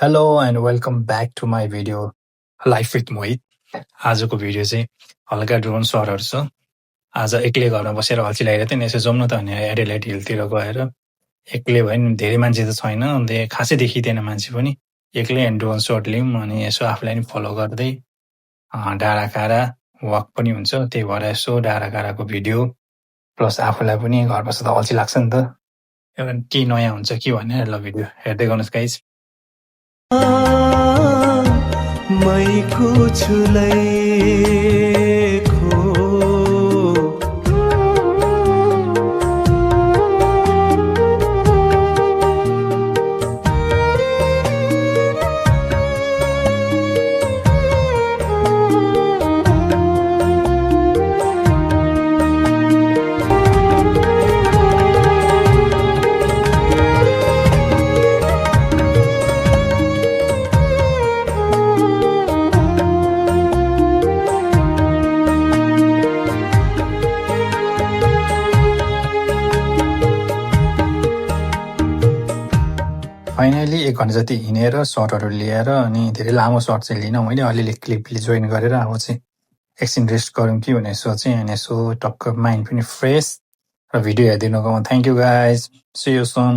Hello and welcome back to my video life with Mohit. आजको video चाहिँ हल्का drone सरहरू छ। आज एक्लै घरमा बसेर अल्छी लागिरहेको थियो नि, यसो जाउँ न त भने एडिलेड हिलतिर गएर एक्लै भयो नि, धेरै मान्छे त छैन, अन्त खासै देखिँदैन मान्छे पनि। एक्लै ड्रोन सट लिउँ अनि यसो आफूलाई पनि फलो गर्दै डाँडा काँडा वाक पनि हुन्छ, त्यही भएर यसो डाँडा काँडाको भिडियो प्लस आफूलाई पनि घर बस्दा त अल्छी लाग्छ नि त, एउटा केही नयाँ हुन्छ कि भनेर ल भिडियो हेर्दै गर्नुहोस् गाइज। मैको छुलेको फाइनली 1 घन्टा जति हिँडेर सर्टहरू लिएर अनि धेरै लामो सर्ट चाहिँ लिइनँ मैले, अलिअलि क्लिपले जोइन गरेर अब चाहिँ एकछिन रेस्ट गरौँ कि भनेर सोचेँ अनि यसो टक्क माइन्ड पनि फ्रेस र भिडियो हेर्दै नगरौँ। Thank you guys, see you soon.